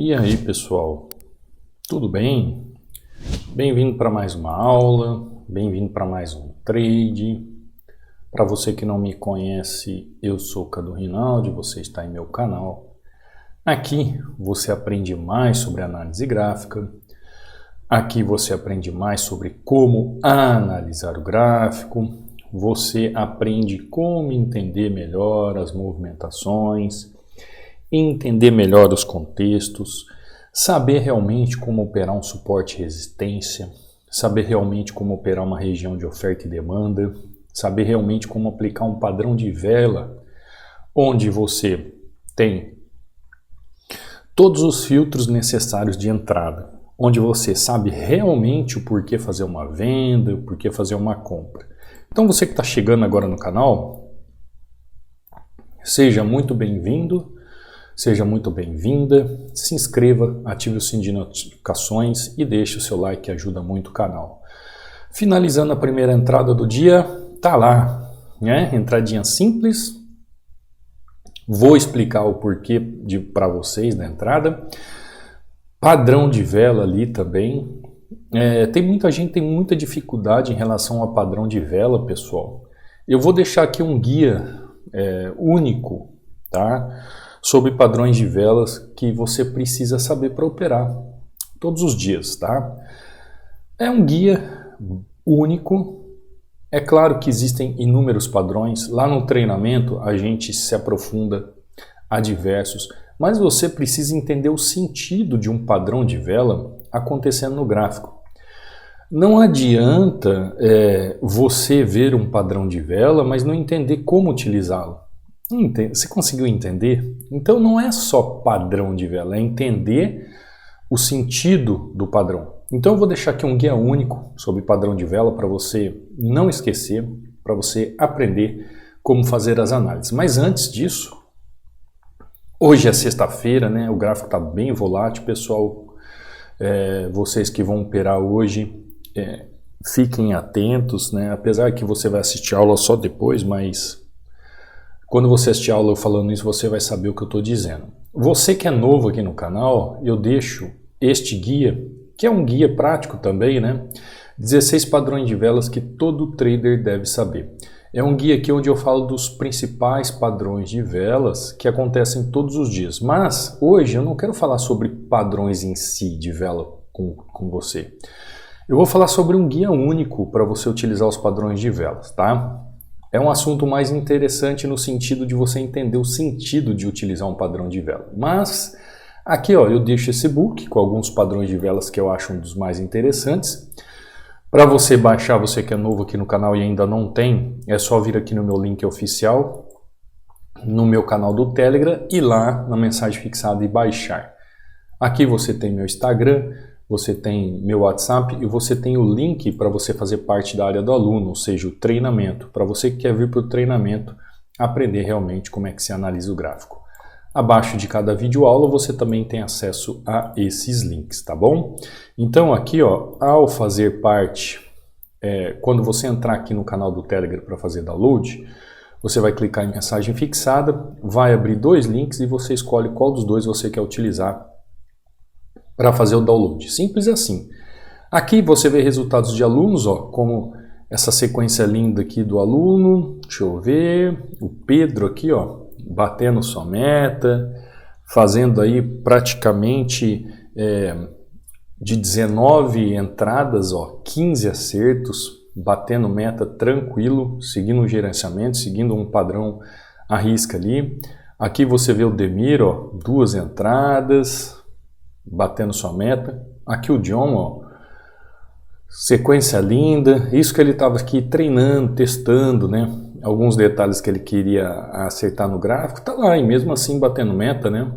E aí, pessoal, tudo bem? Bem-vindo para mais uma aula, bem-vindo para mais um trade. Para você que não me conhece, eu sou Cadu Rinaldi, você está em meu canal. Aqui você aprende mais sobre análise gráfica, aqui você aprende mais sobre como analisar o gráfico, você aprende como entender melhor as movimentações, entender melhor os contextos, saber realmente como operar um suporte e resistência, saber realmente como operar uma região de oferta e demanda, saber realmente como aplicar um padrão de vela, onde você tem todos os filtros necessários de entrada, onde você sabe realmente o porquê fazer uma venda, o porquê fazer uma compra. Então você que está chegando agora no canal, seja muito bem-vindo. Seja muito bem-vinda, se inscreva, ative o sininho de notificações e deixe o seu like que ajuda muito o canal. Finalizando a primeira entrada do dia, tá lá, né? Entradinha simples. Vou explicar o porquê para vocês da entrada. Padrão de vela ali também. Tem muita gente tem muita dificuldade em relação ao padrão de vela, pessoal. Eu vou deixar aqui um guia único, tá? Sobre padrões de velas que você precisa saber para operar todos os dias, tá? É um guia único. É claro que existem inúmeros padrões. Lá no treinamento a gente se aprofunda a diversos, mas você precisa entender o sentido de um padrão de vela acontecendo no gráfico. Não adianta você ver um padrão de vela, mas não entender como utilizá-lo. Você conseguiu entender? Então não é só padrão de vela, é entender o sentido do padrão. Então eu vou deixar aqui um guia único sobre padrão de vela para você não esquecer, para você aprender como fazer as análises. Mas antes disso, hoje é sexta-feira, né? O gráfico está bem volátil, pessoal. Vocês que vão operar hoje, fiquem atentos, né? Apesar que você vai assistir a aula só depois, mas quando você assistir a aula eu falando isso, você vai saber o que eu estou dizendo. Você que é novo aqui no canal, eu deixo este guia, que é um guia prático também, né? 16 padrões de velas que todo trader deve saber. É um guia aqui onde eu falo dos principais padrões de velas que acontecem todos os dias. Mas hoje eu não quero falar sobre padrões em si de vela com você. Eu vou falar sobre um guia único para você utilizar os padrões de velas, tá? É um assunto mais interessante no sentido de você entender o sentido de utilizar um padrão de vela. Mas aqui ó, eu deixo esse book com alguns padrões de velas que eu acho um dos mais interessantes. Para você baixar, você que é novo aqui no canal e ainda não tem, é só vir aqui no meu link oficial, no meu canal do Telegram e lá na mensagem fixada e baixar. Aqui você tem meu Instagram, você tem meu WhatsApp e você tem o link para você fazer parte da área do aluno, ou seja, o treinamento, para você que quer vir para o treinamento aprender realmente como é que se analisa o gráfico. Abaixo de cada videoaula você também tem acesso a esses links, tá bom? Então aqui, ó, ao fazer parte, quando você entrar aqui no canal do Telegram para fazer download, você vai clicar em mensagem fixada, vai abrir dois links e você escolhe qual dos dois você quer utilizar para fazer o download. Simples assim. Aqui você vê resultados de alunos, ó, como essa sequência linda aqui do aluno. Deixa eu ver. O Pedro aqui, ó, batendo sua meta, fazendo aí praticamente de 19 entradas, ó, 15 acertos, batendo meta tranquilo, seguindo um gerenciamento, seguindo um padrão à risca ali. Aqui você vê o Demir, ó, 2 entradas, batendo sua meta. Aqui o John, ó, sequência linda. Isso que ele estava aqui treinando, testando, né? Alguns detalhes que ele queria acertar no gráfico, tá lá, e mesmo assim batendo meta, né?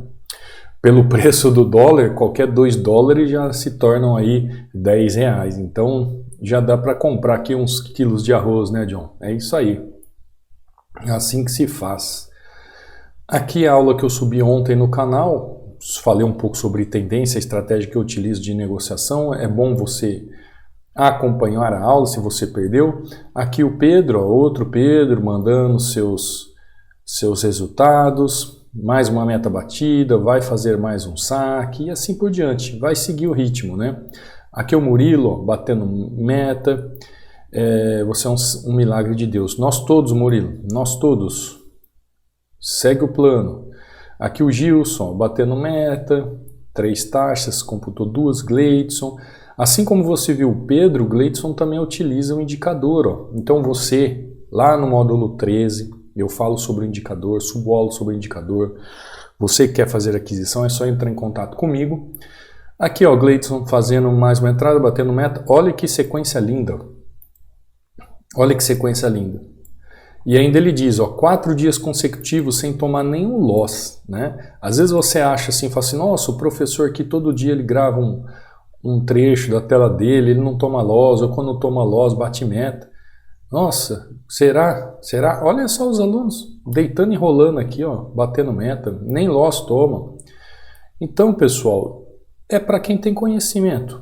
Pelo preço do dólar, qualquer 2 dólares já se tornam aí 10 reais. Então já dá para comprar aqui uns quilos de arroz, né, John? É isso aí. É assim que se faz. Aqui a aula que eu subi ontem no canal. Falei um pouco sobre tendência, estratégia que eu utilizo de negociação. É bom você acompanhar a aula se você perdeu. Aqui o Pedro, ó, outro Pedro, mandando seus resultados. mais uma meta batida, vai fazer mais um saque e assim por diante. Vai seguir o ritmo, né? Aqui é o Murilo, ó, batendo meta. Você é um milagre de Deus. Nós todos, Murilo, nós todos. Segue o plano. Aqui o Gilson, batendo meta, 3 taxas, computou 2, Gleidson. Assim como você viu o Pedro, o Gleidson também utiliza o indicador. Ó. Então você, lá no módulo 13, eu falo sobre o indicador, subo sobre o indicador. Você que quer fazer aquisição, é só entrar em contato comigo. Aqui, ó, Gleidson fazendo mais uma entrada, batendo meta. Olha que sequência linda. Olha que sequência linda. E ainda ele diz, ó, 4 dias consecutivos sem tomar nenhum loss, né? Às vezes você acha assim, fala assim, nossa, o professor aqui todo dia ele grava um trecho da tela dele, ele não toma loss, ou quando toma loss bate meta. Nossa, será? Será? Olha só os alunos deitando e rolando aqui, ó, batendo meta, nem loss toma. Então, pessoal, é para quem tem conhecimento.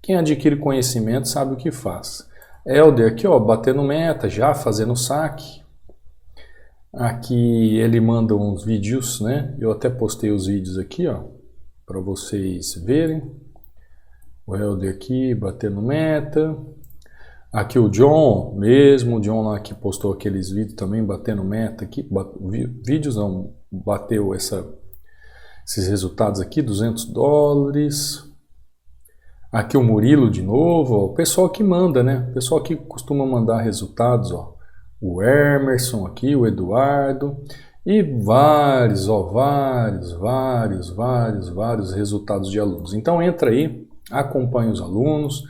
Quem adquire conhecimento sabe o que faz. Helder aqui, ó, batendo meta, já fazendo saque. Aqui ele manda uns vídeos, né? Eu até postei os vídeos aqui, ó, para vocês verem. O Helder aqui batendo meta. Aqui o John, mesmo, o John lá que postou aqueles vídeos também batendo meta aqui. Vídeos não, bateu esses resultados aqui, $200. Aqui o Murilo de novo, ó, o pessoal que manda, né? O pessoal que costuma mandar resultados, ó. O Emerson aqui, o Eduardo e vários resultados de alunos. Então entra aí, acompanhe os alunos,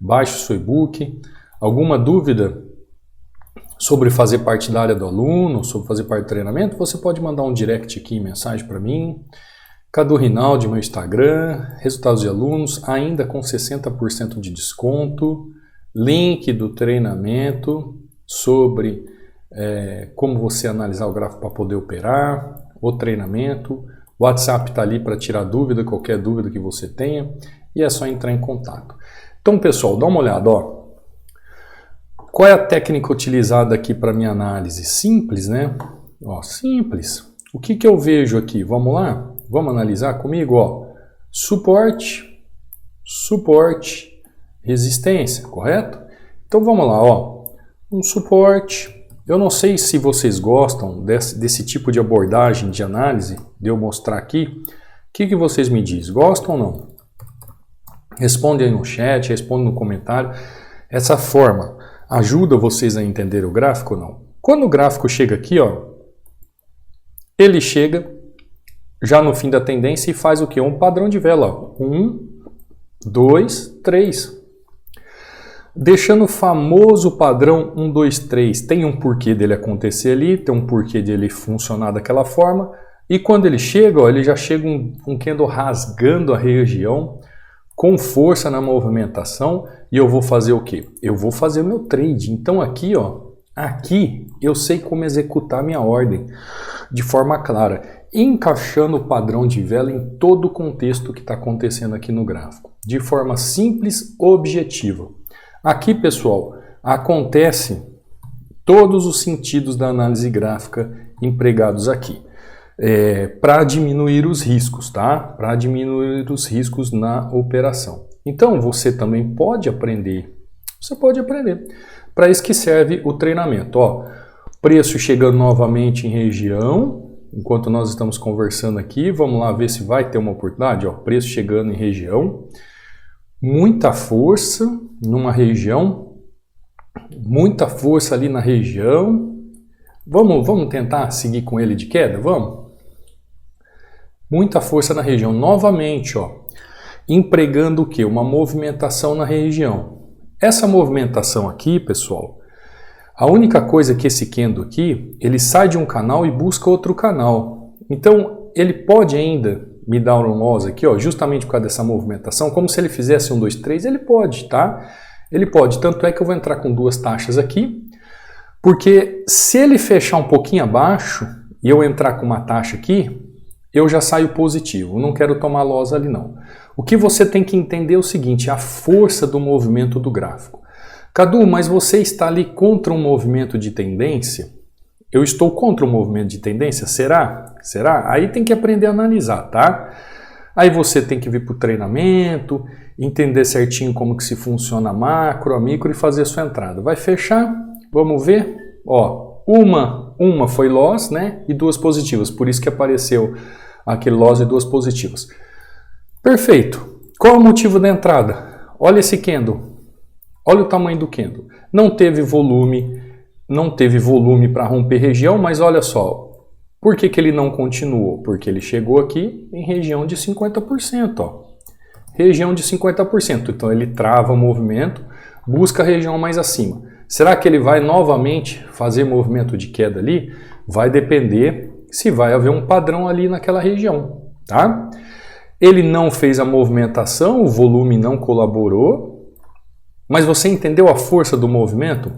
baixe o seu e-book. Alguma dúvida sobre fazer parte da área do aluno, sobre fazer parte do treinamento, você pode mandar um direct aqui, mensagem para mim. Cadu Rinaldi, meu Instagram, resultados de alunos, ainda com 60% de desconto, link do treinamento sobre como você analisar o gráfico para poder operar, o treinamento, o WhatsApp está ali para tirar dúvida, qualquer dúvida que você tenha, e é só entrar em contato. Então, pessoal, dá uma olhada, ó. Qual é a técnica utilizada aqui para minha análise? Simples, né? Ó, simples. O que eu vejo aqui? Vamos lá? Vamos analisar comigo, ó. Suporte, resistência, correto? Então vamos lá, ó. Um suporte. Eu não sei se vocês gostam desse tipo de abordagem de análise, de eu mostrar aqui. O que vocês me dizem? Gostam ou não? Responde aí no chat, responde no comentário. Essa forma ajuda vocês a entender o gráfico ou não? Quando o gráfico chega aqui, ó, ele chega já no fim da tendência e faz o quê? Um padrão de vela. 1, 2, 3. Deixando o famoso padrão 1, 2, 3. Tem um porquê dele acontecer ali, tem um porquê dele funcionar daquela forma. E quando ele chega, ó, ele já chega um candle rasgando a região com força na movimentação. E eu vou fazer o quê? Eu vou fazer o meu trade. Então aqui, ó, aqui eu sei como executar minha ordem de forma clara, encaixando o padrão de vela em todo o contexto que está acontecendo aqui no gráfico, de forma simples, objetiva. Aqui, pessoal, acontece todos os sentidos da análise gráfica empregados aqui, para diminuir os riscos, tá? Para diminuir os riscos na operação. Então, você também pode aprender. Você pode aprender. Para isso que serve o treinamento. Ó, preço chegando novamente em região. Enquanto nós estamos conversando aqui, vamos lá ver se vai ter uma oportunidade. Ó, preço chegando em região. Muita força numa região. Muita força ali na região. Vamos tentar seguir com ele de queda? Vamos? Muita força na região. Novamente, ó, empregando o quê? Uma movimentação na região. Essa movimentação aqui, pessoal, a única coisa que esse candle aqui, ele sai de um canal e busca outro canal. Então, ele pode ainda me dar um loss aqui, ó, justamente por causa dessa movimentação, como se ele fizesse 1, 2, 3, ele pode, tá? Ele pode, tanto é que eu vou entrar com 2 taxas aqui, porque se ele fechar um pouquinho abaixo e eu entrar com uma taxa aqui, eu já saio positivo, eu não quero tomar loss ali não. O que você tem que entender é o seguinte, a força do movimento do gráfico. Cadu, mas você está ali contra um movimento de tendência? Eu estou contra o movimento de tendência? Será? Será? Aí tem que aprender a analisar, tá? Aí você tem que vir para o treinamento, entender certinho como que se funciona a macro, a micro e fazer a sua entrada. Vai fechar? Vamos ver? Ó, uma foi loss, né? E duas positivas. Por isso que apareceu aquele loss e duas positivas. Perfeito. Qual é o motivo da entrada? Olha esse candle. Olha o tamanho do candle. Não teve volume para romper região, mas olha só. Por que ele não continuou? Porque ele chegou aqui em região de 50%. Ó. Região de 50%. Então ele trava o movimento, busca a região mais acima. Será que ele vai novamente fazer movimento de queda ali? Vai depender se vai haver um padrão ali naquela região. Tá? Ele não fez a movimentação, o volume não colaborou, mas você entendeu a força do movimento?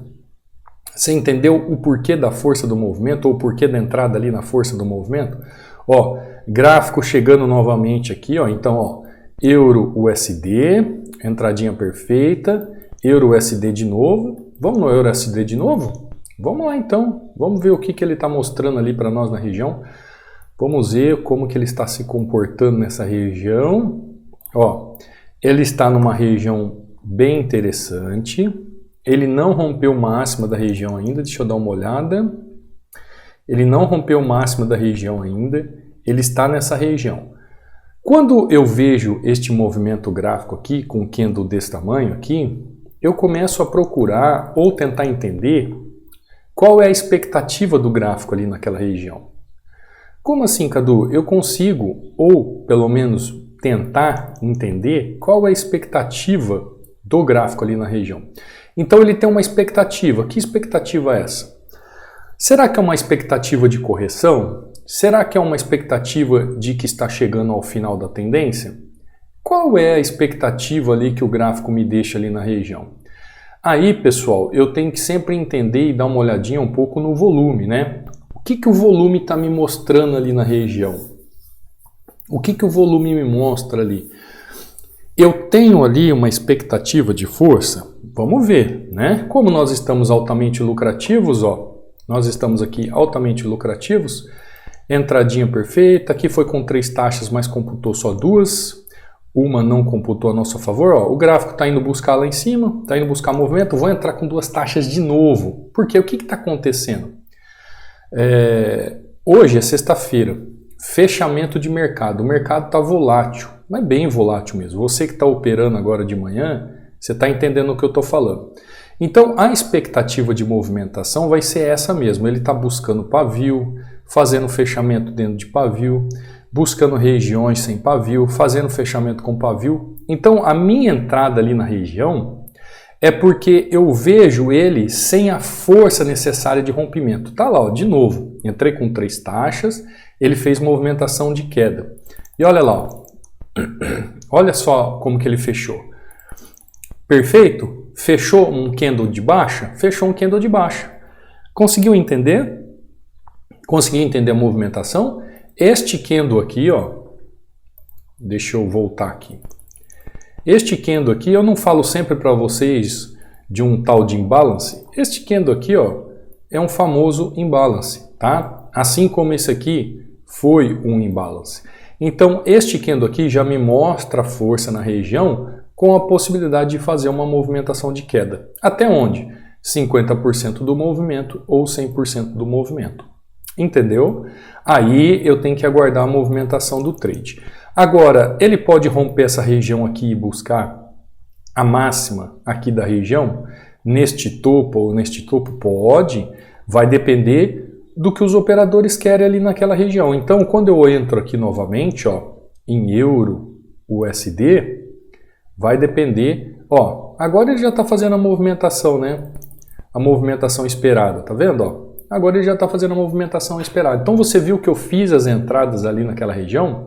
Você entendeu o porquê da força do movimento ou o porquê da entrada ali na força do movimento? Ó, gráfico chegando novamente aqui, ó. Então, ó, Euro USD, entradinha perfeita, Euro USD de novo. Vamos no Euro USD de novo? Vamos lá então. Vamos ver o que ele está mostrando ali para nós na região. Vamos ver como que ele está se comportando nessa região. Ó, ele está numa região bem interessante. Ele não rompeu o máximo da região ainda, deixa eu dar uma olhada. Ele não rompeu o máximo da região ainda, ele está nessa região. Quando eu vejo este movimento gráfico aqui, com um candle desse tamanho aqui, eu começo a procurar ou tentar entender qual é a expectativa do gráfico ali naquela região. Como assim, Cadu? Eu consigo, ou pelo menos tentar entender qual é a expectativa do gráfico ali na região. Então ele tem uma expectativa. Que expectativa é essa? Será que é uma expectativa de correção? Será que é uma expectativa de que está chegando ao final da tendência? Qual é a expectativa ali que o gráfico me deixa ali na região? Aí, pessoal, eu tenho que sempre entender e dar uma olhadinha um pouco no volume, né? O que o volume está me mostrando ali na região? O que o volume me mostra ali? Eu tenho ali uma expectativa de força? Vamos ver, né? Como nós estamos altamente lucrativos, ó, nós estamos aqui altamente lucrativos, entradinha perfeita, aqui foi com 3 taxas, mas computou só 2, uma não computou a nosso favor, ó, o gráfico está indo buscar lá em cima, está indo buscar movimento, vou entrar com 2 taxas de novo, porque o que está acontecendo? Hoje é sexta-feira, fechamento de mercado, o mercado está volátil, mas bem volátil mesmo, você que está operando agora de manhã, você está entendendo o que eu estou falando. Então, a expectativa de movimentação vai ser essa mesmo. Ele está buscando pavio, fazendo fechamento dentro de pavio, buscando regiões sem pavio, fazendo fechamento com pavio. Então, a minha entrada ali na região é porque eu vejo ele sem a força necessária de rompimento. Tá lá, ó, de novo. Entrei com 3 taxas, ele fez movimentação de queda. E olha lá, ó. Olha só como que ele fechou. Perfeito? Fechou um candle de baixa? Fechou um candle de baixa. Conseguiu entender? Conseguiu entender a movimentação? Este candle aqui, ó, deixa eu voltar aqui. Este candle aqui, eu não falo sempre para vocês de um tal de imbalance. Este candle aqui, ó, é um famoso imbalance, tá? Assim como esse aqui foi um imbalance. Então, este candle aqui já me mostra a força na região com a possibilidade de fazer uma movimentação de queda. Até onde? 50% do movimento ou 100% do movimento. Entendeu? Aí eu tenho que aguardar a movimentação do trade. Agora, ele pode romper essa região aqui e buscar a máxima aqui da região? Neste topo ou neste topo? Pode. Vai depender do que os operadores querem ali naquela região. Então, quando eu entro aqui novamente, ó, em Euro USD, vai depender, ó, agora ele já está fazendo a movimentação, né? A movimentação esperada, tá vendo, ó? Agora ele já está fazendo a movimentação esperada. Então você viu que eu fiz as entradas ali naquela região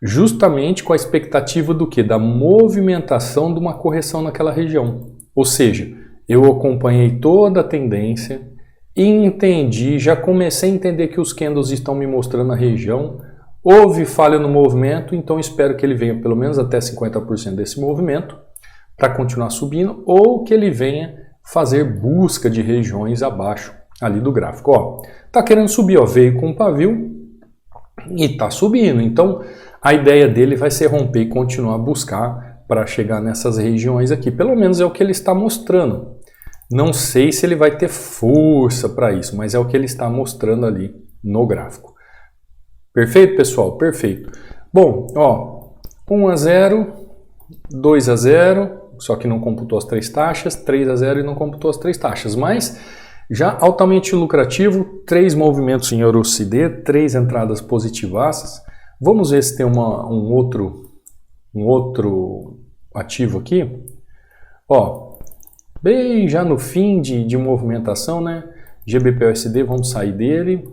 justamente com a expectativa do quê? Da movimentação de uma correção naquela região. Ou seja, eu acompanhei toda a tendência e entendi, já comecei a entender que os candles estão me mostrando a região. Houve falha no movimento, então espero que ele venha pelo menos até 50% desse movimento para continuar subindo ou que ele venha fazer busca de regiões abaixo ali do gráfico. Ó, tá querendo subir, ó, veio com um pavio e tá subindo. Então, a ideia dele vai ser romper e continuar a buscar para chegar nessas regiões aqui. Pelo menos é o que ele está mostrando. Não sei se ele vai ter força para isso, mas é o que ele está mostrando ali no gráfico. Perfeito, pessoal? Perfeito. Bom, ó, 1 a 0, 2 a 0, só que não computou as 3 taxas, 3 a 0 e não computou as 3 taxas, mas já altamente lucrativo, 3 movimentos em EURUSD, 3 entradas positivaças. Vamos ver se tem um outro ativo aqui. Ó, bem já no fim de movimentação, né? GBP/USD, vamos sair dele,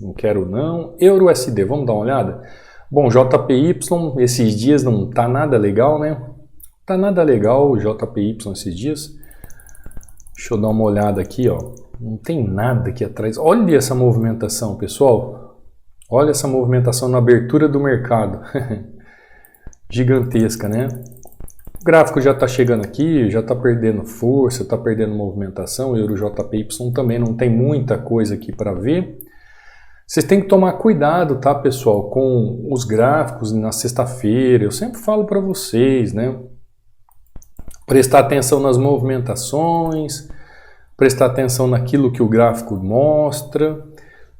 não quero não. EURUSD, vamos dar uma olhada? Bom, JPY esses dias não tá nada legal, né? Tá nada legal o JPY esses dias. Deixa eu dar uma olhada aqui, ó. Não tem nada aqui atrás. Olha essa movimentação, pessoal. Olha essa movimentação na abertura do mercado. Gigantesca, né? O gráfico já está chegando aqui, já está perdendo força, está perdendo movimentação. O EURUJPY também não tem muita coisa aqui para ver. Vocês têm que tomar cuidado, tá, pessoal, com os gráficos na sexta-feira. Eu sempre falo para vocês, né? Prestar atenção nas movimentações, prestar atenção naquilo que o gráfico mostra,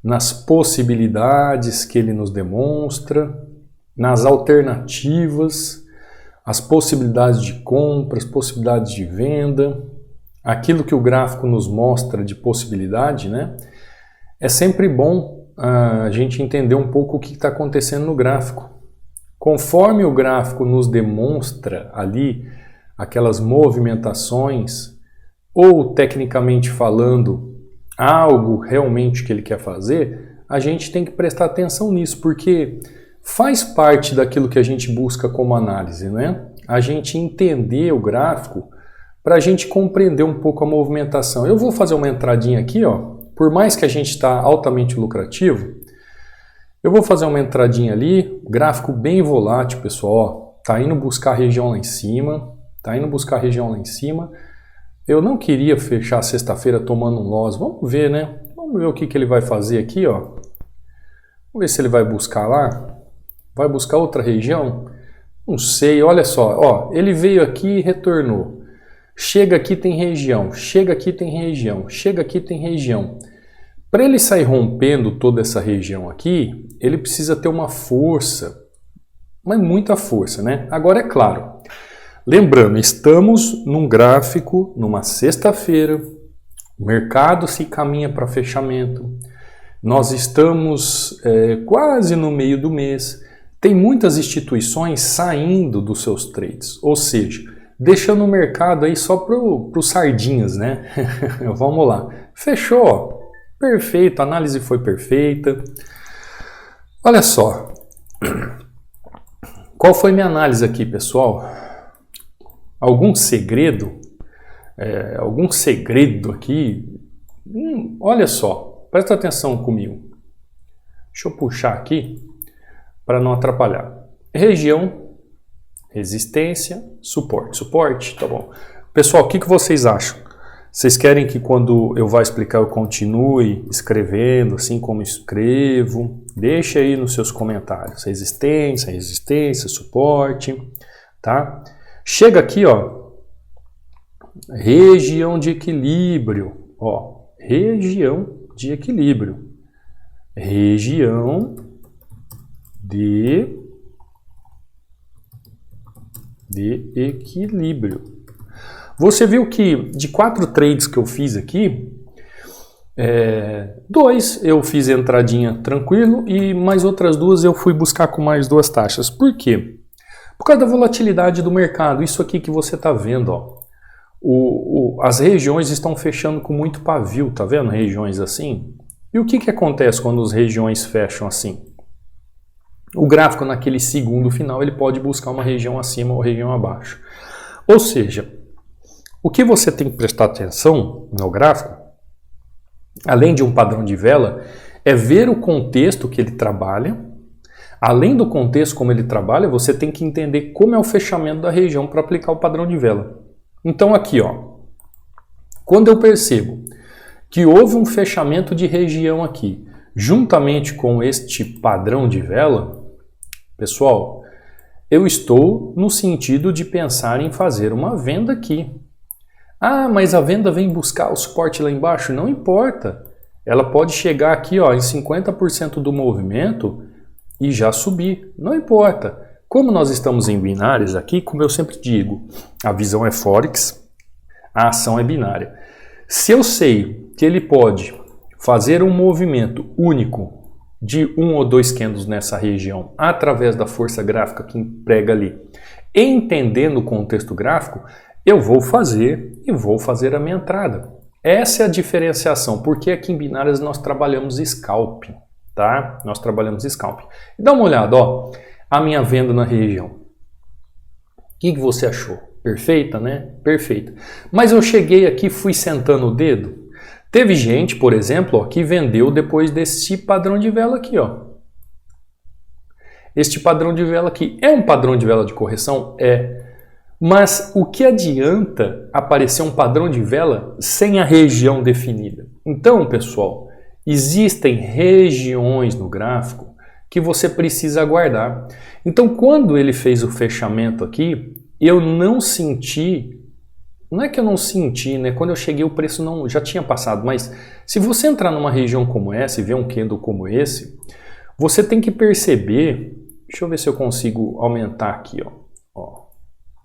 nas possibilidades que ele nos demonstra, nas alternativas, as possibilidades de compra, as possibilidades de venda, aquilo que o gráfico nos mostra de possibilidade, né? É sempre bom a gente entender um pouco o que está acontecendo no gráfico. Conforme o gráfico nos demonstra ali aquelas movimentações, ou tecnicamente falando, algo realmente que ele quer fazer, a gente tem que prestar atenção nisso, porque faz parte daquilo que a gente busca como análise, né? A gente entender o gráfico para a gente compreender um pouco a movimentação. Eu vou fazer uma entradinha aqui, ó. Por mais que a gente está altamente lucrativo, eu vou fazer uma entradinha ali, gráfico bem volátil, pessoal, ó. Tá indo buscar a região lá em cima, tá indo buscar a região lá em cima. Eu não queria fechar sexta-feira tomando um loss. Vamos ver, né? Vamos ver o que ele vai fazer aqui, ó. Vamos ver se ele vai buscar lá. Vai buscar outra região? Não sei, olha só. Ó, ele veio aqui e retornou. Chega aqui tem região, chega aqui tem região, chega aqui tem região. Para ele sair rompendo toda essa região aqui, ele precisa ter uma força, mas muita força, né? Agora é claro, lembrando, estamos num gráfico, numa sexta-feira, o mercado se caminha para fechamento, nós estamos quase no meio do mês, tem muitas instituições saindo dos seus trades, ou seja, deixando o mercado aí só para os sardinhas, né? Vamos lá, fechou, perfeito, a análise foi perfeita. Olha só, qual foi minha análise aqui, pessoal? Algum segredo? Algum segredo aqui? Olha só, presta atenção comigo. Deixa eu puxar aqui para não atrapalhar. Região, resistência, suporte. Suporte, tá bom. Pessoal, o que vocês acham? Vocês querem que quando eu vá explicar eu continue escrevendo, assim como escrevo? Deixa aí nos seus comentários. Resistência, resistência, suporte, tá? Chega aqui, ó, região de equilíbrio, ó, região de equilíbrio, região de equilíbrio. Você viu que de 4 trades que eu fiz aqui, 2 eu fiz entradinha tranquilo e mais outras 2 eu fui buscar com mais 2 taxas. Por quê? Por causa da volatilidade do mercado. Isso aqui que você está vendo, ó. As regiões estão fechando com muito pavio, tá vendo? Regiões assim. E o que acontece quando as regiões fecham assim? O gráfico naquele segundo final ele pode buscar uma região acima ou região abaixo. Ou seja, o que você tem que prestar atenção no gráfico, além de um padrão de vela, é ver o contexto que ele trabalha. Além do contexto como ele trabalha, você tem que entender como é o fechamento da região para aplicar o padrão de vela. Então aqui, ó, quando eu percebo que houve um fechamento de região aqui, juntamente com este padrão de vela, pessoal, eu estou no sentido de pensar em fazer uma venda aqui. Ah, mas a venda vem buscar o suporte lá embaixo? Não importa. Ela pode chegar aqui ó, em 50% do movimento e já subir. Não importa. Como nós estamos em binários aqui, como eu sempre digo, a visão é Forex, a ação é binária. Se eu sei que ele pode fazer um movimento único de 1 ou 2 candles nessa região através da força gráfica que emprega ali, entendendo o contexto gráfico, eu vou fazer e vou fazer a minha entrada. Essa é a diferenciação, porque aqui em binárias nós trabalhamos scalping, tá? Nós trabalhamos scalping. Dá uma olhada, ó, a minha venda na região. O que você achou? Perfeita, né? Perfeita. Mas eu cheguei aqui e fui sentando o dedo. Teve gente, por exemplo, ó, que vendeu depois desse padrão de vela aqui, ó. Este padrão de vela aqui é um padrão de vela de correção? É. Mas o que adianta aparecer um padrão de vela sem a região definida? Então, pessoal, existem regiões no gráfico que você precisa aguardar. Então, quando ele fez o fechamento aqui, eu não senti... Não é que eu não senti, né? Quando eu cheguei o preço não já tinha passado, mas se você entrar numa região como essa e ver um candle como esse, você tem que perceber, deixa eu ver se eu consigo aumentar aqui, ó.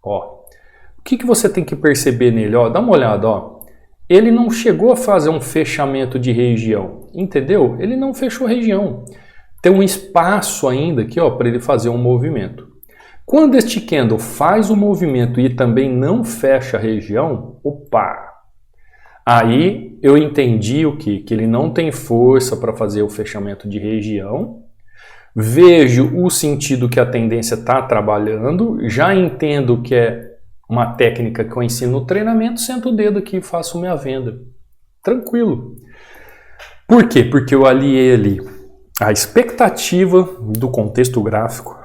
O que você tem que perceber nele? Ó, dá uma olhada, ó. Ele não chegou a fazer um fechamento de região, entendeu? Ele não fechou região. Tem um espaço ainda aqui, ó, para ele fazer um movimento. Quando este candle faz o movimento e também não fecha a região, opa! Aí eu entendi o quê? Que ele não tem força para fazer o fechamento de região. Vejo o sentido que a tendência está trabalhando, já entendo que é uma técnica que eu ensino no treinamento, sento o dedo aqui e faço minha venda. Tranquilo. Por quê? Porque eu aliei ali a expectativa do contexto gráfico,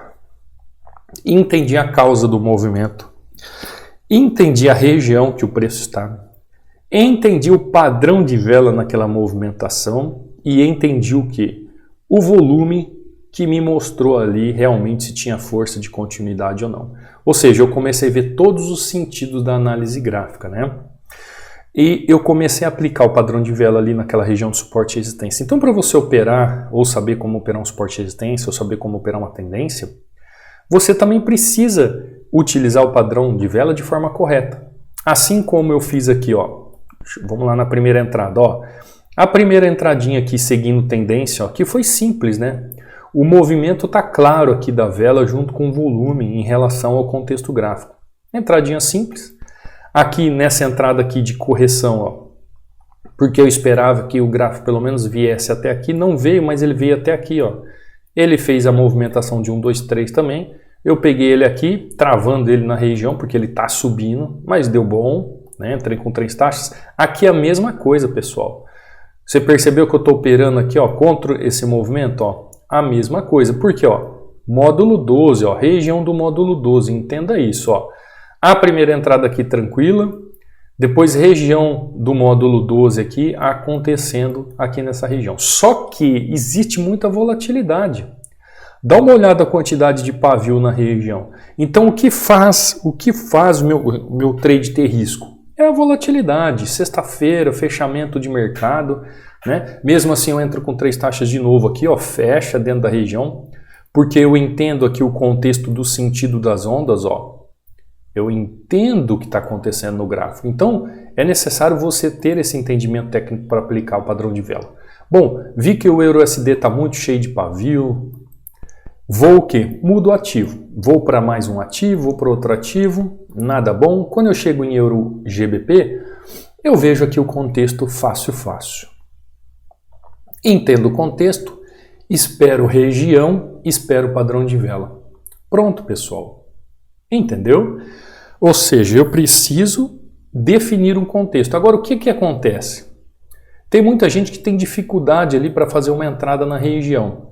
entendi a causa do movimento, entendi a região que o preço está, entendi o padrão de vela naquela movimentação e entendi o que? O volume que me mostrou ali realmente se tinha força de continuidade ou não. Ou seja, eu comecei a ver todos os sentidos da análise gráfica, né? E eu comecei a aplicar o padrão de vela ali naquela região de suporte e resistência. Então, para você operar, ou saber como operar um suporte e resistência, ou saber como operar uma tendência, você também precisa utilizar o padrão de vela de forma correta. Assim como eu fiz aqui, ó. Vamos lá na primeira entrada, ó. A primeira entradinha aqui seguindo tendência, ó, que foi simples, né? O movimento está claro aqui da vela junto com o volume em relação ao contexto gráfico. Entradinha simples. Aqui nessa entrada aqui de correção, ó, porque eu esperava que o gráfico pelo menos viesse até aqui, não veio, mas ele veio até aqui, ó. Ele fez a movimentação de 1, 2, 3 também. Eu peguei ele aqui, travando ele na região, porque ele está subindo, mas deu bom, né? Entrei com 3 taxas. Aqui é a mesma coisa, pessoal. Você percebeu que eu estou operando aqui, ó, contra esse movimento, ó? A mesma coisa. Por quê, ó? Módulo 12, ó, região do módulo 12, entenda isso, ó. A primeira entrada aqui tranquila, depois região do módulo 12 aqui acontecendo aqui nessa região. Só que existe muita volatilidade. Dá uma olhada a quantidade de pavio na região. Então o que faz o meu trade ter risco? É a volatilidade. Sexta-feira, fechamento de mercado, né? Mesmo assim eu entro com 3 taxas de novo aqui, ó, fecha dentro da região, porque eu entendo aqui o contexto do sentido das ondas, ó. Eu entendo o que está acontecendo no gráfico. Então, é necessário você ter esse entendimento técnico para aplicar o padrão de vela. Bom, vi que o EURUSD está muito cheio de pavio. Vou o quê? Mudo o ativo. Vou para mais um ativo, vou para outro ativo. Nada bom. Quando eu chego em Euro GBP, eu vejo aqui o contexto fácil. Entendo o contexto, espero região, espero padrão de vela. Pronto, pessoal. Entendeu? Ou seja, eu preciso definir um contexto. Agora, o que acontece? Tem muita gente que tem dificuldade ali para fazer uma entrada na região.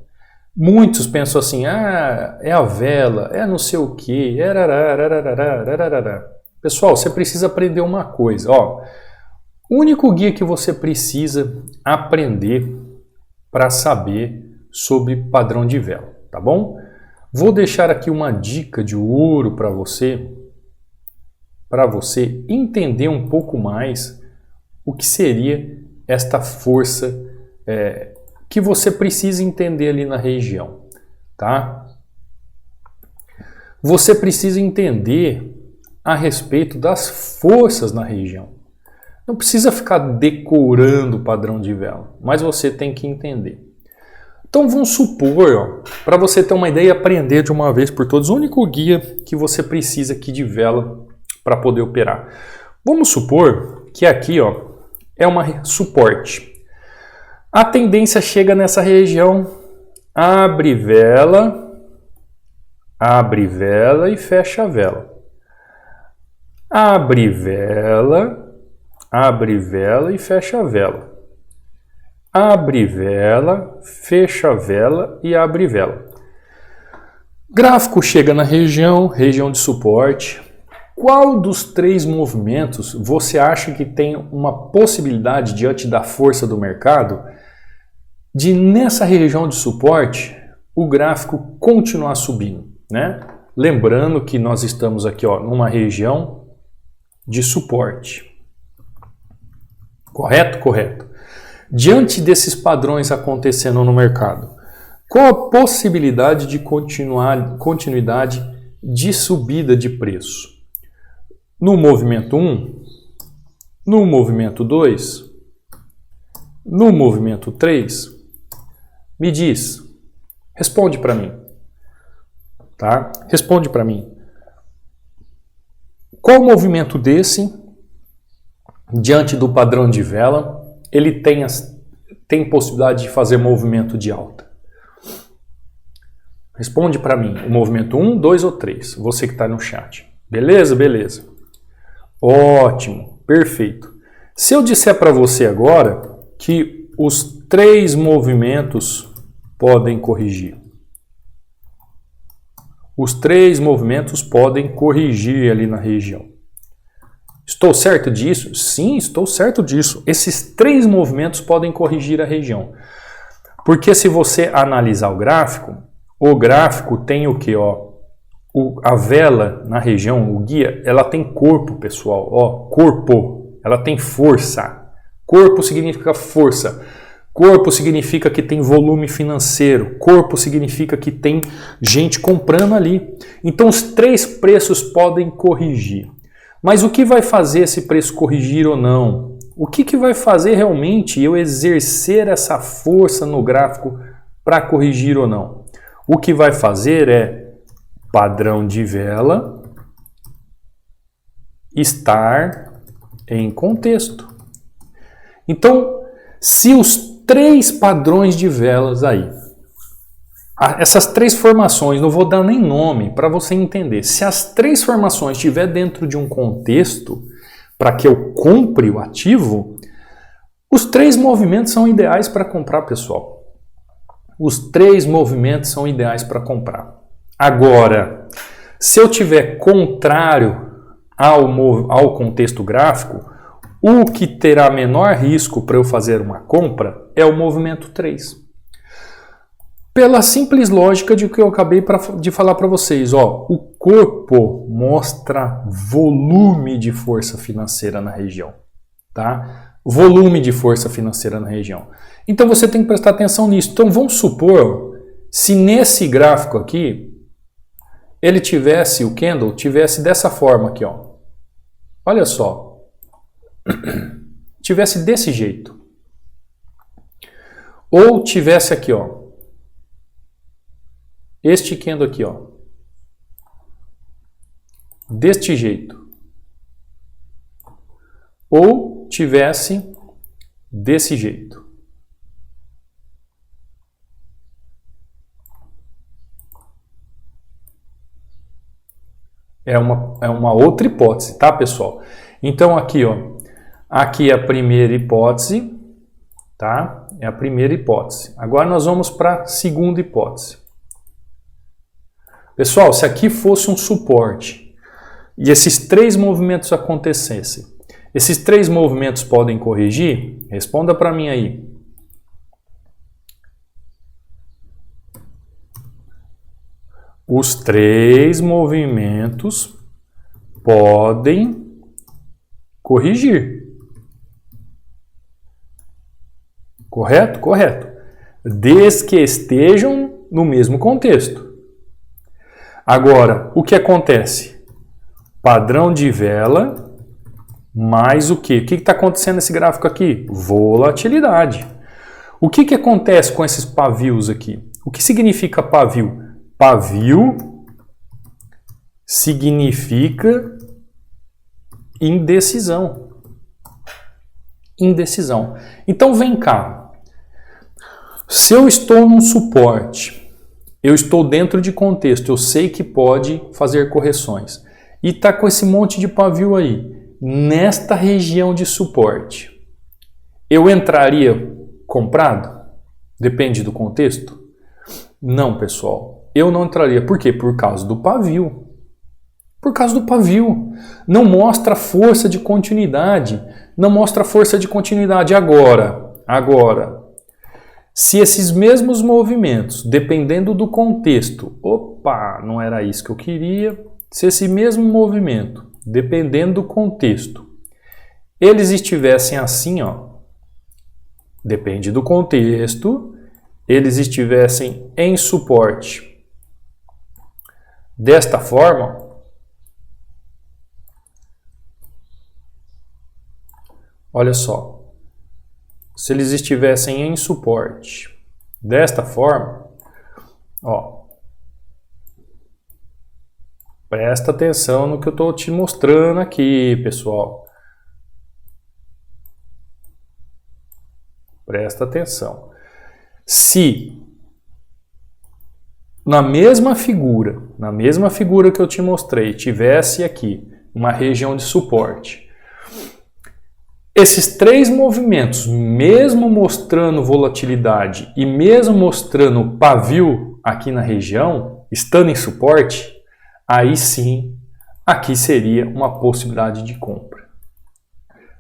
Muitos pensam assim, é a vela, é não sei o que, Pessoal, você precisa aprender uma coisa. Ó, O único guia que você precisa aprender para saber sobre padrão de vela, tá bom? Vou deixar aqui uma dica de ouro para você entender um pouco mais o que seria esta força que você precisa entender ali na região, tá? Você precisa entender a respeito das forças na região. Não precisa ficar decorando o padrão de vela, mas você tem que entender. Então vamos supor, para você ter uma ideia e aprender de uma vez por todas, o único guia que você precisa aqui de vela para poder operar. Vamos supor que aqui é uma suporte. A tendência chega nessa região, abre vela e fecha a vela. Abre vela e fecha a vela. Abre vela, fecha a vela e abre vela. Gráfico chega na região de suporte. Qual dos três movimentos você acha que tem uma possibilidade, diante da força do mercado, de nessa região de suporte o gráfico continuar subindo, né? Lembrando que nós estamos aqui numa região de suporte. Correto? Correto. Diante desses padrões acontecendo no mercado, qual a possibilidade de continuidade de subida de preço? No movimento 1, no movimento 2, no movimento 3? Me diz, responde para mim, tá? Responde para mim. Qual movimento desse, diante do padrão de vela, ele tem possibilidade de fazer movimento de alta? Responde para mim, o movimento 1, 2 ou 3, você que está no chat. Beleza? Beleza. Ótimo, perfeito. Se eu disser para você agora que os três movimentos podem corrigir. Os três movimentos podem corrigir ali na região. Estou certo disso? Sim, estou certo disso. Esses três movimentos podem corrigir a região. Porque se você analisar o gráfico tem o que? A vela na região, o guia, ela tem corpo, pessoal. Corpo. Ela tem força. Corpo significa força. Corpo significa que tem volume financeiro. Corpo significa que tem gente comprando ali. Então os três preços podem corrigir. Mas o que vai fazer esse preço corrigir ou não? O que vai fazer realmente eu exercer essa força no gráfico para corrigir ou não? O que vai fazer é padrão de vela estar em contexto. Então, se os três padrões de velas aí, essas três formações, não vou dar nem nome para você entender. Se as três formações estiver dentro de um contexto para que eu compre o ativo, os três movimentos são ideais para comprar, pessoal. Os três movimentos são ideais para comprar. Agora, se eu tiver contrário ao contexto gráfico, o que terá menor risco para eu fazer uma compra é o movimento 3. Pela simples lógica de que eu acabei de falar para vocês, o corpo mostra volume de força financeira na região, tá? Volume de força financeira na região. Então você tem que prestar atenção nisso. Então vamos supor, se nesse gráfico aqui, ele tivesse, o candle tivesse dessa forma aqui, olha só, tivesse desse jeito, ou tivesse aqui, este candle aqui, deste jeito, ou tivesse desse jeito. É uma outra hipótese, tá, pessoal? Então aqui, aqui é a primeira hipótese, tá? É a primeira hipótese. Agora nós vamos para a segunda hipótese. Pessoal, se aqui fosse um suporte e esses três movimentos acontecessem, Esses 3 movimentos podem corrigir? Responda para mim aí. Os 3 movimentos podem corrigir. Correto? Correto. Desde que estejam no mesmo contexto. Agora, o que acontece? Padrão de vela mais o quê? O que está acontecendo nesse gráfico aqui? Volatilidade. O que acontece com esses pavios aqui? O que significa pavio? Pavio significa indecisão. Indecisão. Então vem cá. Se eu estou num suporte, eu estou dentro de contexto, eu sei que pode fazer correções. E está com esse monte de pavio aí, nesta região de suporte. Eu entraria comprado? Depende do contexto? Não, pessoal. Eu não entraria. Por quê? Por causa do pavio. Por causa do pavio. Não mostra força de continuidade. Não mostra força de continuidade agora. Se esses mesmos movimentos, dependendo do contexto, opa, não era isso que eu queria. Se esse mesmo movimento, dependendo do contexto, eles estivessem assim, ó, depende do contexto, eles estivessem em suporte desta forma, olha só. Se eles estivessem em suporte desta forma, ó, presta atenção no que eu estou te mostrando aqui, pessoal. Presta atenção. Se na mesma figura que eu te mostrei, tivesse aqui uma região de suporte, esses 3 movimentos, mesmo mostrando volatilidade e mesmo mostrando pavio aqui na região, estando em suporte, aí sim, aqui seria uma possibilidade de compra.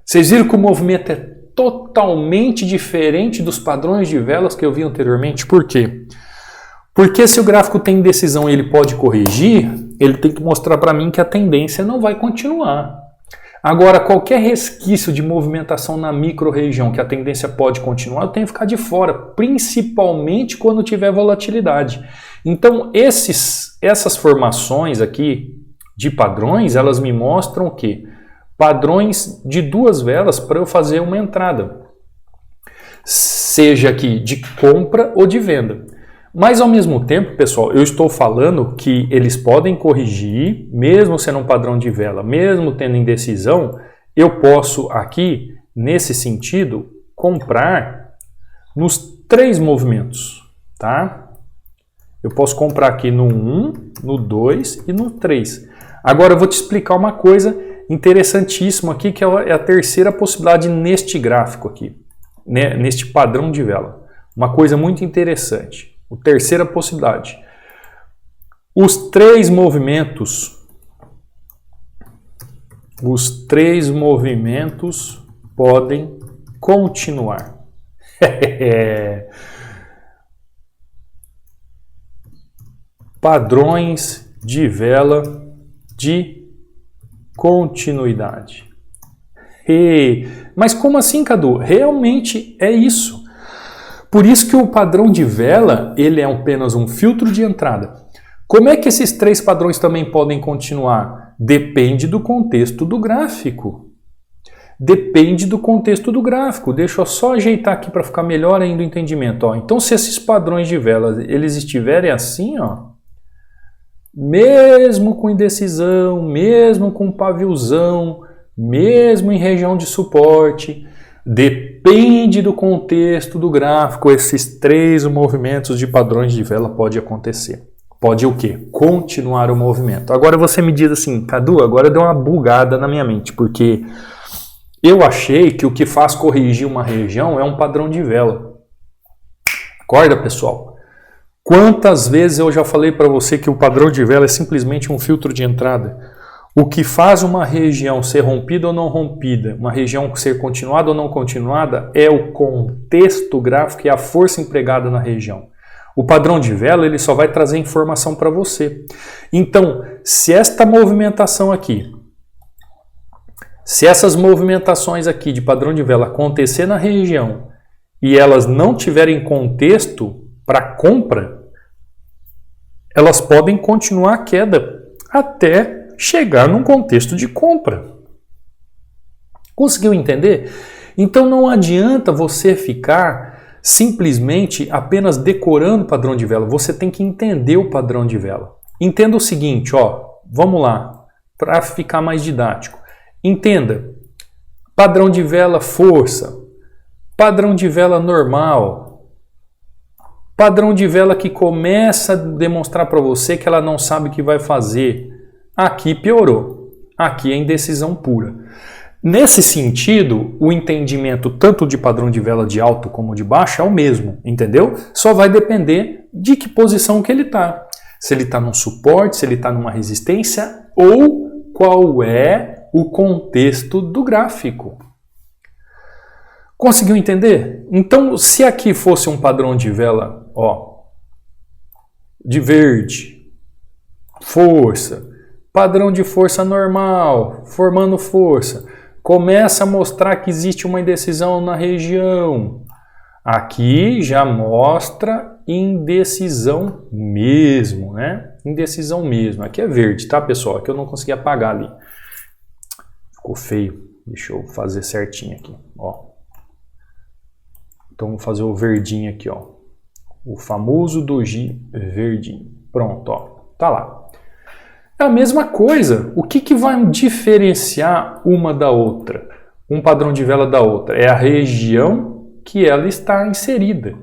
Vocês viram que o movimento é totalmente diferente dos padrões de velas que eu vi anteriormente? Por quê? Porque se o gráfico tem indecisão e ele pode corrigir, ele tem que mostrar para mim que a tendência não vai continuar. Agora, qualquer resquício de movimentação na micro-região que a tendência pode continuar, eu tenho que ficar de fora, principalmente quando tiver volatilidade. Então, essas formações aqui de padrões, elas me mostram o quê? Padrões de 2 velas para eu fazer uma entrada. Seja aqui de compra ou de venda. Mas ao mesmo tempo, pessoal, eu estou falando que eles podem corrigir, mesmo sendo um padrão de vela, mesmo tendo indecisão, eu posso aqui, nesse sentido, comprar nos 3 movimentos, tá? Eu posso comprar aqui no 1, no 2 e no 3. Agora eu vou te explicar uma coisa interessantíssima aqui, que é a terceira possibilidade neste gráfico aqui, né? Neste padrão de vela. Uma coisa muito interessante. A terceira possibilidade. Os 3 movimentos podem continuar. Padrões de vela de continuidade. Mas como assim, Cadu? Realmente é isso. Por isso que o padrão de vela, ele é apenas um filtro de entrada. Como é que esses 3 padrões também podem continuar? Depende do contexto do gráfico. Depende do contexto do gráfico. Deixa eu só ajeitar aqui para ficar melhor ainda o entendimento. Ó. Então, se esses padrões de vela eles estiverem assim, ó, mesmo com indecisão, mesmo com paviozão, mesmo em região de suporte, depende do contexto do gráfico, esses 3 movimentos de padrões de vela pode acontecer. Pode o quê? Continuar o movimento. Agora você me diz assim, Cadu, agora deu uma bugada na minha mente, porque eu achei que o que faz corrigir uma região é um padrão de vela. Acorda, pessoal? Quantas vezes eu já falei para você que o padrão de vela é simplesmente um filtro de entrada? O que faz uma região ser rompida ou não rompida, uma região ser continuada ou não continuada, é o contexto gráfico e a força empregada na região. O padrão de vela ele só vai trazer informação para você. Então, se esta movimentação aqui, se essas movimentações aqui de padrão de vela acontecer na região e elas não tiverem contexto para compra, elas podem continuar a queda até chegar num contexto de compra. Conseguiu entender? Então não adianta você ficar simplesmente apenas decorando o padrão de vela. Você tem que entender o padrão de vela. Entenda o seguinte, vamos lá, para ficar mais didático. Entenda, padrão de vela força, padrão de vela normal, padrão de vela que começa a demonstrar para você que ela não sabe o que vai fazer. Aqui piorou, aqui é indecisão pura. Nesse sentido, o entendimento tanto de padrão de vela de alto como de baixo é o mesmo, entendeu? Só vai depender de que posição que ele está. Se ele está num suporte, se ele está numa resistência ou qual é o contexto do gráfico. Conseguiu entender? Então, se aqui fosse um padrão de vela, de verde, força, padrão de força normal, formando força, começa a mostrar que existe uma indecisão na região. Aqui já mostra indecisão mesmo, né? Indecisão mesmo. Aqui é verde, tá, pessoal? Aqui eu não consegui apagar ali. Ficou feio. Deixa eu fazer certinho aqui, Então vou fazer o verdinho aqui, O famoso doji verdinho. Pronto, Tá lá. É a mesma coisa. O que vai diferenciar uma da outra? Um padrão de vela da outra? É a região que ela está inserida.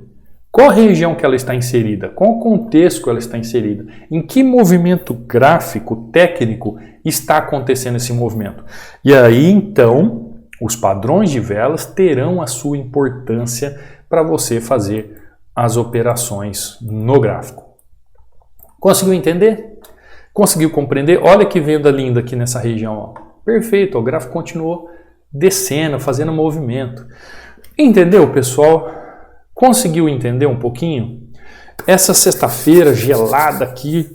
Qual a região que ela está inserida? Qual o contexto que ela está inserida? Em que movimento gráfico, técnico, está acontecendo esse movimento? E aí, então, os padrões de velas terão a sua importância para você fazer as operações no gráfico. Conseguiu entender? Conseguiu compreender? Olha que venda linda aqui nessa região. Perfeito, o gráfico continuou descendo, fazendo movimento. Entendeu, pessoal? Conseguiu entender um pouquinho? Essa sexta-feira gelada aqui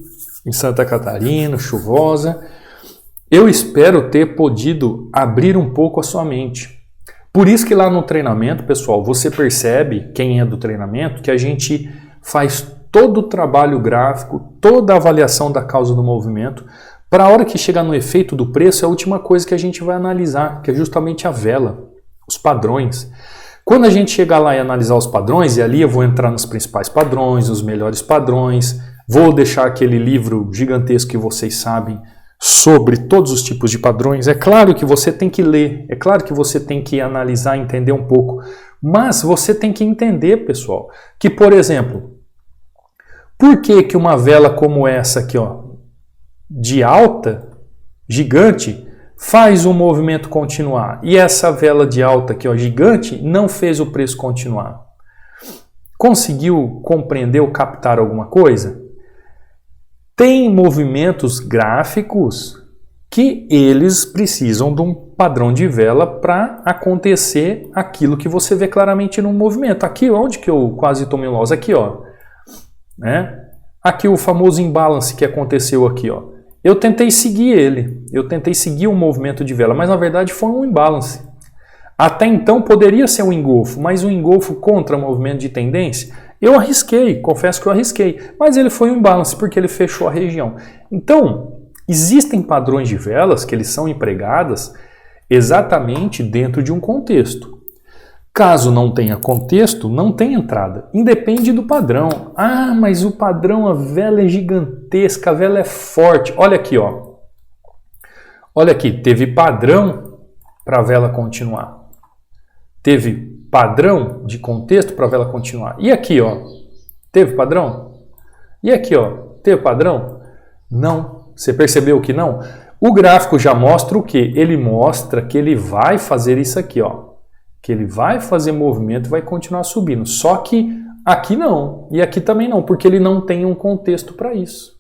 em Santa Catarina, chuvosa, eu espero ter podido abrir um pouco a sua mente. Por isso que lá no treinamento, pessoal, você percebe, quem é do treinamento, que a gente faz todo o trabalho gráfico, toda a avaliação da causa do movimento, para a hora que chegar no efeito do preço, é a última coisa que a gente vai analisar, que é justamente a vela, os padrões. Quando a gente chegar lá e analisar os padrões, e ali eu vou entrar nos principais padrões, os melhores padrões, vou deixar aquele livro gigantesco que vocês sabem sobre todos os tipos de padrões. É claro que você tem que ler, é claro que você tem que analisar, entender um pouco, mas você tem que entender, pessoal, que, por exemplo, por que uma vela como essa aqui, de alta, gigante, faz o movimento continuar? E essa vela de alta aqui, gigante, não fez o preço continuar? Conseguiu compreender ou captar alguma coisa? Tem movimentos gráficos que eles precisam de um padrão de vela para acontecer aquilo que você vê claramente no movimento. Aqui, onde que eu quase tomei loss? Aqui, Aqui o famoso imbalance que aconteceu aqui, Eu tentei seguir ele, eu tentei seguir um movimento de vela, mas na verdade foi um imbalance. Até então poderia ser um engolfo, mas um engolfo contra movimento de tendência, eu arrisquei, confesso que eu arrisquei, mas ele foi um imbalance porque ele fechou a região. Então, existem padrões de velas que eles são empregadas exatamente dentro de um contexto. Caso não tenha contexto, não tem entrada. Independe do padrão. Ah, mas o padrão, a vela é gigantesca, a vela é forte. Olha aqui, Olha aqui, teve padrão para a vela continuar. Teve padrão de contexto para a vela continuar. E aqui, teve padrão? E aqui, teve padrão? Não. Você percebeu que não? O gráfico já mostra o quê? Ele mostra que ele vai fazer isso aqui, Que ele vai fazer movimento e vai continuar subindo. Só que aqui não. E aqui também não, porque ele não tem um contexto para isso.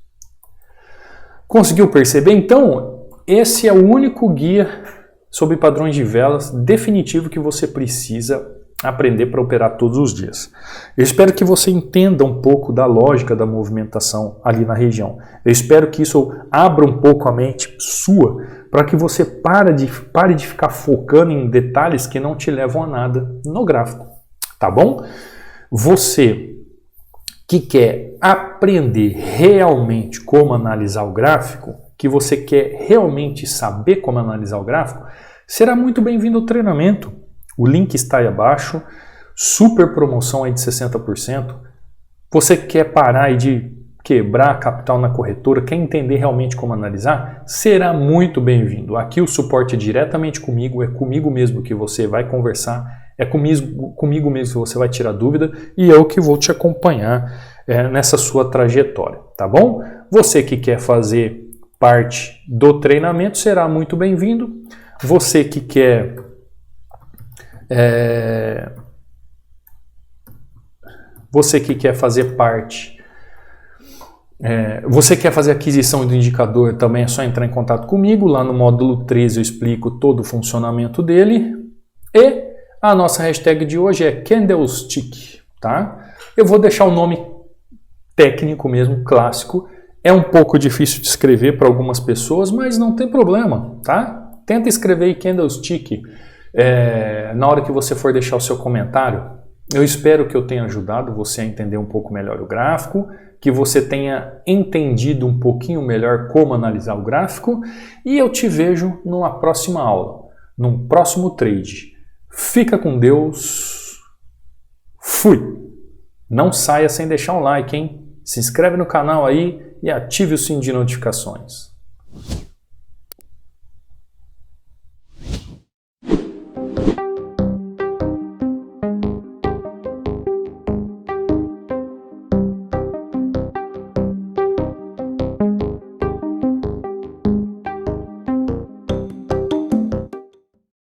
Conseguiu perceber? Então, esse é o único guia sobre padrões de velas definitivo que você precisa aprender para operar todos os dias. Eu espero que você entenda um pouco da lógica da movimentação ali na região. Eu espero que isso abra um pouco a mente sua para que você pare de ficar focando em detalhes que não te levam a nada no gráfico, tá bom? Você que quer aprender realmente como analisar o gráfico, que você quer realmente saber como analisar o gráfico, será muito bem-vindo ao treinamento. O link está aí abaixo, super promoção aí de 60%. Você quer parar aí de quebrar capital na corretora, quer entender realmente como analisar? Será muito bem-vindo. Aqui o suporte é diretamente comigo, é comigo mesmo que você vai conversar, é comigo mesmo que você vai tirar dúvida e eu que vou te acompanhar nessa sua trajetória, tá bom? Você que quer fazer parte do treinamento será muito bem-vindo. Você que quer fazer parte, você quer fazer aquisição do indicador, também é só entrar em contato comigo. Lá no módulo 13 eu explico todo o funcionamento dele. E a nossa hashtag de hoje é Candlestick, tá? Eu vou deixar o nome técnico mesmo, clássico. É um pouco difícil de escrever para algumas pessoas, mas não tem problema, tá? Tenta escrever aí Candlestick na hora que você for deixar o seu comentário. Eu espero que eu tenha ajudado você a entender um pouco melhor o gráfico, que você tenha entendido um pouquinho melhor como analisar o gráfico e eu te vejo numa próxima aula, num próximo trade. Fica com Deus. Fui! Não saia sem deixar um like, hein? Se inscreve no canal aí e ative o sininho de notificações.